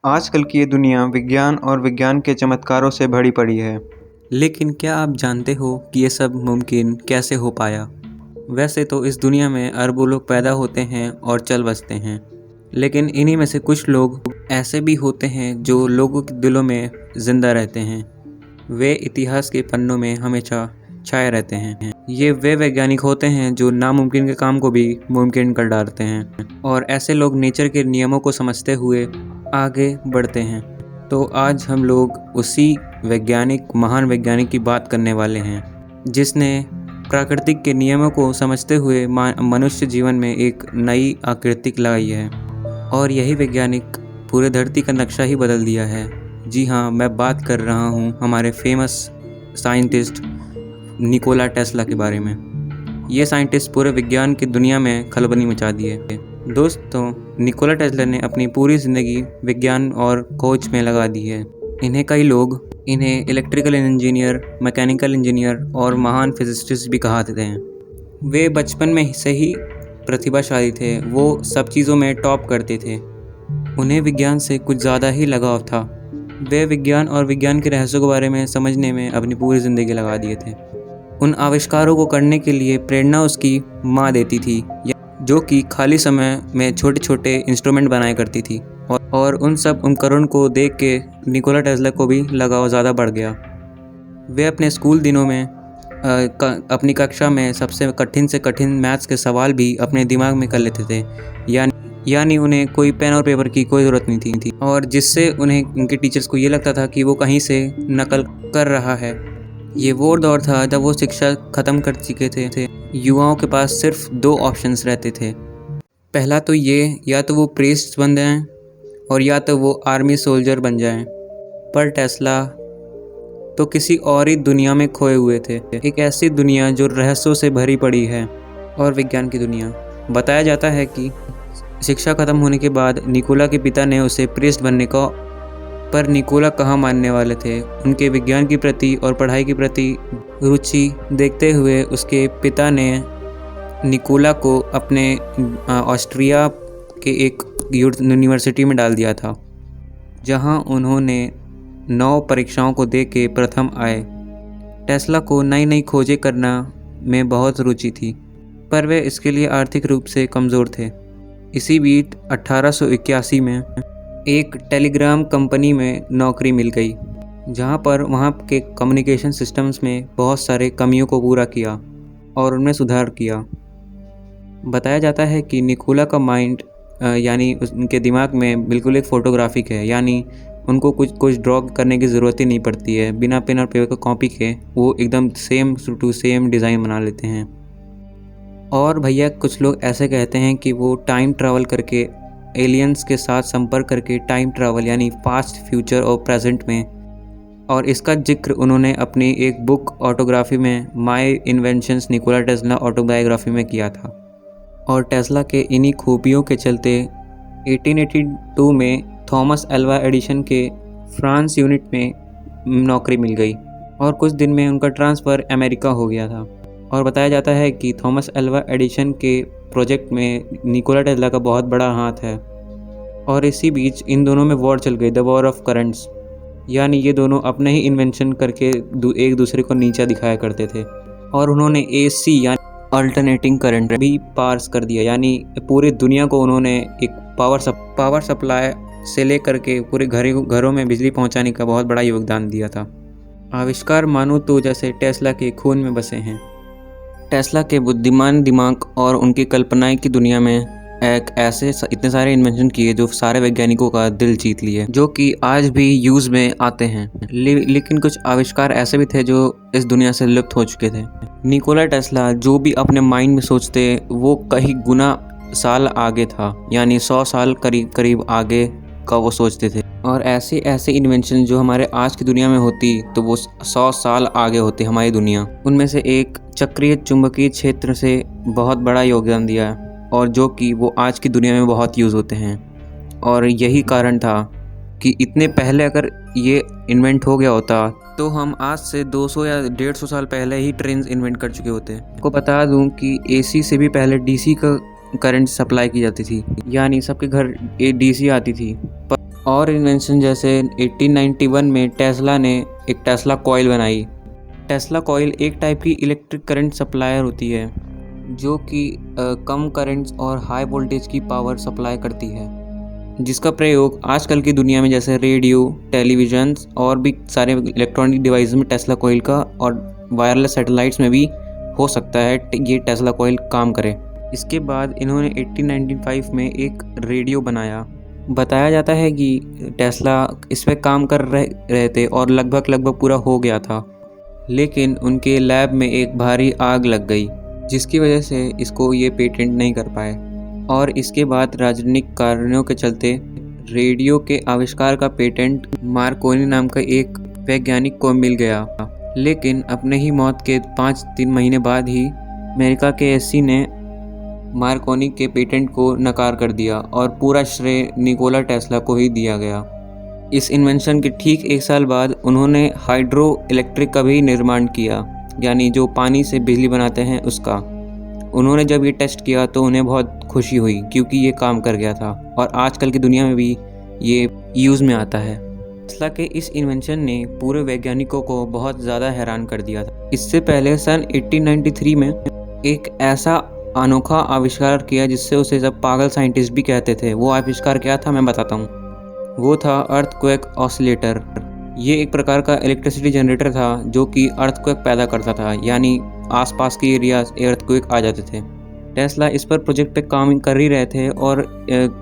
आजकल की ये दुनिया विज्ञान और विज्ञान के चमत्कारों से भरी पड़ी है। लेकिन क्या आप जानते हो कि ये सब मुमकिन कैसे हो पाया? वैसे तो इस दुनिया में अरबों लोग पैदा होते हैं और चल बसते हैं, लेकिन इन्हीं में से कुछ लोग ऐसे भी होते हैं जो लोगों के दिलों में ज़िंदा रहते हैं। वे इतिहास के पन्नों में हमेशा छाए रहते हैं। ये वे वैज्ञानिक होते हैं जो नामुमकिन के काम को भी मुमकिन कर डालते हैं, और ऐसे लोग नेचर के नियमों को समझते हुए आगे बढ़ते हैं। तो आज हम लोग उसी महान वैज्ञानिक की बात करने वाले हैं, जिसने प्राकृतिक के नियमों को समझते हुए मनुष्य जीवन में एक नई आकृति लाई है। और यही वैज्ञानिक पूरे धरती का नक्शा ही बदल दिया है। जी हाँ, मैं बात कर रहा हूँ हमारे फेमस साइंटिस्ट निकोला टेस्ला के बारे में। ये साइंटिस्ट पूरे विज्ञान की दुनिया में खलबली मचा दी है। दोस्तों, निकोला टेस्ला ने अपनी पूरी ज़िंदगी विज्ञान और खोज में लगा दी है। कई लोग इन्हें इलेक्ट्रिकल इंजीनियर, मैकेनिकल इंजीनियर और महान फिजिसिस्ट भी कहते हैं। वे बचपन में से ही प्रतिभाशाली थे। वो सब चीज़ों में टॉप करते थे। उन्हें विज्ञान से कुछ ज़्यादा ही लगाव था। वे विज्ञान और विज्ञान के रहस्यों के बारे में समझने में अपनी पूरी ज़िंदगी लगा दिए थे। उन आविष्कारों को करने के लिए प्रेरणा उसकी माँ देती थी, जो कि खाली समय में छोटे छोटे इंस्ट्रूमेंट बनाया करती थी। और उन सब उपकरण को देख के निकोला टेस्ला को भी लगाव ज़्यादा बढ़ गया। वे अपने स्कूल दिनों में अपनी कक्षा में सबसे कठिन से कठिन मैथ्स के सवाल भी अपने दिमाग में कर लेते थे। यानी उन्हें कोई पेन और पेपर की कोई ज़रूरत नहीं थी, और जिससे उन्हें उनके टीचर्स को ये लगता था कि वो कहीं से नकल कर रहा है। ये वो दौर था जब वो शिक्षा ख़त्म कर चुके थे। युवाओं के पास सिर्फ दो ऑप्शंस रहते थे। पहला तो ये, या तो वो प्रीस्ट बन जाएं और या तो वो आर्मी सोल्जर बन जाएं। पर टेस्ला तो किसी और ही दुनिया में खोए हुए थे। एक ऐसी दुनिया जो रहस्यों से भरी पड़ी है, और विज्ञान की दुनिया। बताया जाता है कि शिक्षा खत्म होने के बाद निकोला के पिता ने उसे प्रीस्ट बनने का, पर निकोला कहाँ मानने वाले थे। उनके विज्ञान के प्रति और पढ़ाई के प्रति रुचि देखते हुए उसके पिता ने निकोला को अपने ऑस्ट्रिया के एक यूनिवर्सिटी में डाल दिया था, जहां उन्होंने 9 परीक्षाओं को दे के प्रथम आए। टेस्ला को नई नई खोजें करना में बहुत रुचि थी, पर वे इसके लिए आर्थिक रूप से कमज़ोर थे। इसी बीच 1881 में एक टेलीग्राम कंपनी में नौकरी मिल गई, जहां पर वहां के कम्युनिकेशन सिस्टम्स में बहुत सारे कमियों को पूरा किया और उनमें सुधार किया। बताया जाता है कि निकोला का माइंड यानी उनके दिमाग में बिल्कुल एक फ़ोटोग्राफिक है। यानी उनको कुछ ड्रॉ करने की ज़रूरत ही नहीं पड़ती है। बिना पेन और पेपर का कॉपी के वो एकदम सेम टू सेम डिज़ाइन बना लेते हैं। और भैया, कुछ लोग ऐसे कहते हैं कि वो टाइम ट्रैवल करके, एलियंस के साथ संपर्क करके टाइम ट्रैवल यानी पास्ट, फ्यूचर और प्रेजेंट में, और इसका जिक्र उन्होंने अपनी एक बुक ऑटोग्राफी में, my inventions Nikola Tesla autobiography में किया था। और टेस्ला के इन्हीं खूबियों के चलते 1882 में थॉमस एल्वा एडिसन के फ्रांस यूनिट में नौकरी मिल गई, और कुछ दिन में उनका ट्रांसफ़र अमेरिका हो गया था। और बताया जाता है कि थॉमस एल्वा एडिसन के प्रोजेक्ट में निकोला टेस्ला का बहुत बड़ा हाथ है। और इसी बीच इन दोनों में वॉर चल गई, द वॉर ऑफ करंट्स। यानी ये दोनों अपने ही इन्वेंशन करके एक दूसरे को नीचा दिखाया करते थे। और उन्होंने AC यानी अल्टरनेटिंग करंट भी पास कर दिया। यानी पूरी दुनिया को उन्होंने एक पावर सप्लाई से लेकर के पूरे घरों में बिजली पहुंचाने का बहुत बड़ा योगदान दिया था। आविष्कार मानो तो जैसे टेस्ला के खून में बसे हैं। टेस्ला के बुद्धिमान दिमाग और उनकी कल्पनाएं की दुनिया में इतने सारे इन्वेंशन किए जो सारे वैज्ञानिकों का दिल जीत लिए, जो कि आज भी यूज़ में आते हैं। लेकिन कुछ आविष्कार ऐसे भी थे जो इस दुनिया से लुप्त हो चुके थे। निकोला टेस्ला जो भी अपने माइंड में सोचते, वो कहीं गुना साल आगे था। यानी 100 साल करीब आगे का वो सोचते थे। और ऐसे इन्वेंशन जो हमारे आज की दुनिया में होती, तो वो 100 साल आगे होती हमारी दुनिया। उनमें से एक चक्रीय चुंबकीय क्षेत्र से बहुत बड़ा योगदान दिया है, और जो कि वो आज की दुनिया में बहुत यूज़ होते हैं। और यही कारण था कि इतने पहले अगर ये इन्वेंट हो गया होता, तो हम आज से 200 या 150 साल पहले ही ट्रेन इन्वेंट कर चुके होते। आपको बता दूं कि AC से भी पहले DC का करंट सप्लाई की जाती थी। यानी सबके घर DC आती थी। और इन्वेंशन जैसे 1891 में टेस्ला ने एक टेस्ला कॉइल बनाई। टेस्ला कॉइल एक टाइप की इलेक्ट्रिक करंट सप्लायर होती है जो कि कम करंट्स और हाई वोल्टेज की पावर सप्लाई करती है, जिसका प्रयोग आजकल की दुनिया में जैसे रेडियो, टेलीविजन्स और भी सारे इलेक्ट्रॉनिक डिवाइस में टेस्ला कॉइल का और वायरलेस सैटेलाइट्स में भी हो सकता है ये टेस्ला कॉइल काम करे। इसके बाद इन्होंने 1895 में एक रेडियो बनाया। बताया जाता है कि टेस्ला इस पर काम कर रहे थे और लगभग पूरा हो गया था, लेकिन उनके लैब में एक भारी आग लग गई जिसकी वजह से इसको ये पेटेंट नहीं कर पाए। और इसके बाद राजनीतिक कारणों के चलते रेडियो के आविष्कार का पेटेंट मार्कोनी नाम का एक वैज्ञानिक को मिल गया, लेकिन अपने ही मौत के 5-3 महीने बाद ही अमेरिका के एससी ने मार्कोनी के पेटेंट को नकार कर दिया और पूरा श्रेय निकोला टेस्ला को ही दिया गया। इस इन्वेंशन के ठीक 1 साल बाद उन्होंने हाइड्रो इलेक्ट्रिक का भी निर्माण किया, यानी जो पानी से बिजली बनाते हैं उसका। उन्होंने जब ये टेस्ट किया तो उन्हें बहुत खुशी हुई क्योंकि ये काम कर गया था और आजकल की दुनिया में भी ये यूज़ में आता है। टेस्ला के इस इन्वेंशन ने पूरे वैज्ञानिकों को बहुत ज़्यादा हैरान कर दिया था। इससे पहले सन 1893 में एक ऐसा अनोखा आविष्कार किया जिससे उसे सब पागल साइंटिस्ट भी कहते थे। वो आविष्कार क्या था मैं बताता हूँ। वो था अर्थक्वेक ऑसिलेटर। ये एक प्रकार का इलेक्ट्रिसिटी जनरेटर था जो कि अर्थक्वेक पैदा करता था, यानी आसपास के एरियाज अर्थक्वेक आ जाते थे। टेस्ला इस पर प्रोजेक्ट पे काम कर ही रहे थे और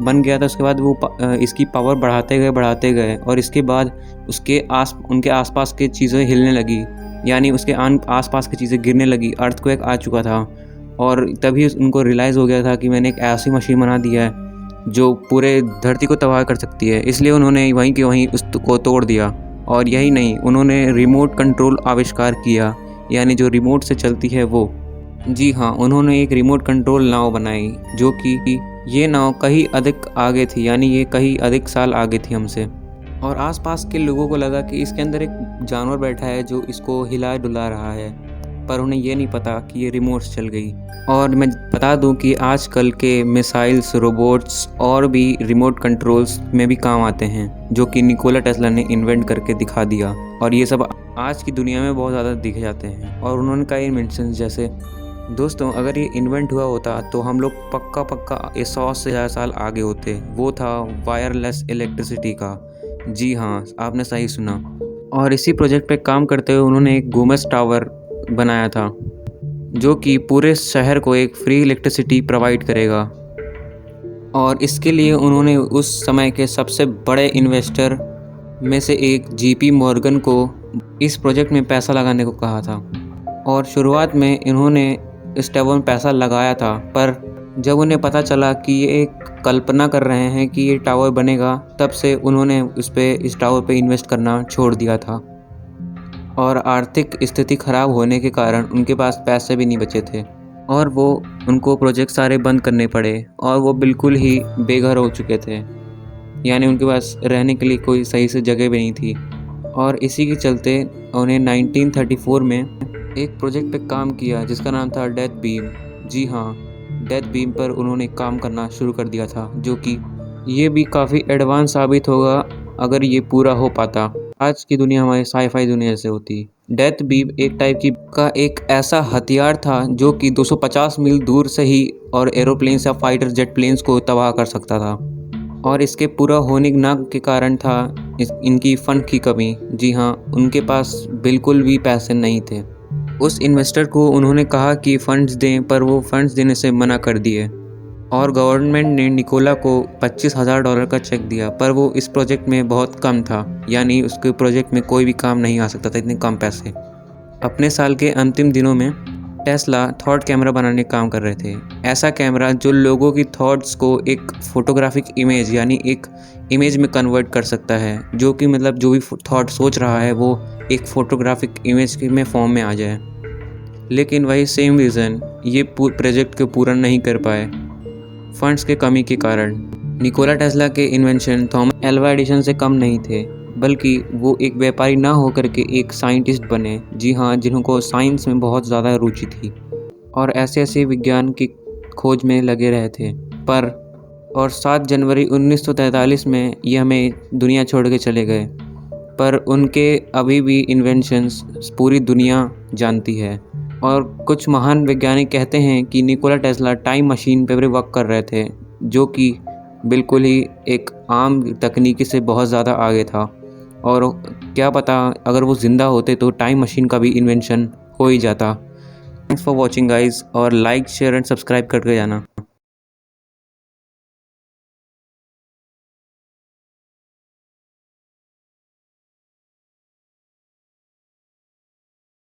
बन गया था। उसके बाद वो इसकी पावर बढ़ाते गए और इसके बाद उनके आसपास की चीज़ें हिलने लगी, यानी उसके आसपास की चीज़ें गिरने लगी। अर्थक्वेक आ चुका था और तभी उनको रियलाइज़ हो गया था कि मैंने एक ऐसी मशीन बना दिया है जो पूरे धरती को तबाह कर सकती है। इसलिए उन्होंने वहीं के वहीं उसको तोड़ दिया। और यही नहीं, उन्होंने रिमोट कंट्रोल आविष्कार किया, यानी जो रिमोट से चलती है वो। जी हाँ, उन्होंने एक रिमोट कंट्रोल नाव बनाई जो कि ये नाव कहीं अधिक आगे थी, यानी ये कहीं अधिक साल आगे थी हमसे। और आसपास के लोगों को लगा कि इसके अंदर एक जानवर बैठा है जो इसको हिला डुला रहा है, पर उन्हें ये नहीं पता कि ये रिमोट से चल गई। और मैं बता दूं कि आजकल के मिसाइल्स, रोबोट्स और भी रिमोट कंट्रोल्स में भी काम आते हैं, जो कि निकोला टेस्ला ने इन्वेंट करके दिखा दिया। और ये सब आज की दुनिया में बहुत ज़्यादा दिखे जाते हैं। और उन्होंने कई इन्वेंशन जैसे, दोस्तों अगर ये इन्वेंट हुआ होता तो हम लोग पक्का 100 से ज़्यादा साल आगे होते। वो था वायरलेस इलेक्ट्रिसिटी का। जी हाँ, आपने सही सुना। और इसी प्रोजेक्ट पे काम करते हुए उन्होंने एक गोमेज टावर बनाया था जो कि पूरे शहर को एक फ्री इलेक्ट्रिसिटी प्रोवाइड करेगा। और इसके लिए उन्होंने उस समय के सबसे बड़े इन्वेस्टर में से एक जीपी मॉर्गन को इस प्रोजेक्ट में पैसा लगाने को कहा था। और शुरुआत में इन्होंने इस टावर में पैसा लगाया था, पर जब उन्हें पता चला कि ये एक कल्पना कर रहे हैं कि ये टावर बनेगा, तब से उन्होंने इस टावर पे इन्वेस्ट करना छोड़ दिया था। और आर्थिक स्थिति ख़राब होने के कारण उनके पास पैसे भी नहीं बचे थे और उनको प्रोजेक्ट सारे बंद करने पड़े और वो बिल्कुल ही बेघर हो चुके थे, यानी उनके पास रहने के लिए कोई सही से जगह भी नहीं थी। और इसी के चलते उन्हें 1934 में एक प्रोजेक्ट पे काम किया जिसका नाम था डेथ बीम। जी हाँ, डेथ बीम पर उन्होंने काम करना शुरू कर दिया था, जो कि ये भी काफ़ी एडवांस साबित होगा अगर ये पूरा हो पाता। आज की दुनिया हमारी साईफाई दुनिया से होती। डेथ बीम एक टाइप का एक ऐसा हथियार था जो कि 250 मील दूर से ही और एरोप्लेन्स या फाइटर जेट प्लेन्स को तबाह कर सकता था। और इसके पूरा होने ना के कारण था इनकी फ़ंड की कमी। जी हाँ, उनके पास बिल्कुल भी पैसे नहीं थे। उस इन्वेस्टर को उन्होंने कहा कि फ़ंड्स दें, पर वो फ़ंड्स देने से मना कर दिए। और गवर्नमेंट ने निकोला को $25,000 का चेक दिया, पर वो इस प्रोजेक्ट में बहुत कम था, यानी उसके प्रोजेक्ट में कोई भी काम नहीं आ सकता था इतने कम पैसे। अपने साल के अंतिम दिनों में टेस्ला थॉट कैमरा बनाने का काम कर रहे थे। ऐसा कैमरा जो लोगों की थॉट्स को एक फोटोग्राफिक इमेज, यानी एक इमेज में कन्वर्ट कर सकता है, जो कि मतलब जो भी थॉट सोच रहा है वो एक फोटोग्राफिक इमेज में फॉर्म में आ जाए। लेकिन वही सेम रीज़न ये प्रोजेक्ट को पूरा नहीं कर पाए फंड्स के कमी के कारण। निकोला टेस्ला के इन्वेंशन थॉमस एल्वा एडिसन से कम नहीं थे, बल्कि वो एक व्यापारी ना होकर के एक साइंटिस्ट बने। जी हाँ, जिनको साइंस में बहुत ज़्यादा रुचि थी और ऐसे विज्ञान की खोज में लगे रहे थे। पर और 7 जनवरी 1943 में ये हमें दुनिया छोड़ के चले गए। पर उनके अभी भी इन्वेंशंस पूरी दुनिया जानती है। और कुछ महान वैज्ञानिक कहते हैं कि निकोला टेस्ला टाइम मशीन पे भी वर्क कर रहे थे, जो कि बिल्कुल ही एक आम तकनीकी से बहुत ज़्यादा आगे था। और क्या पता अगर वो ज़िंदा होते तो टाइम मशीन का भी इन्वेंशन हो ही जाता। थैंक्स फॉर वॉचिंग गाइज, और लाइक शेयर एंड सब्सक्राइब करके जाना।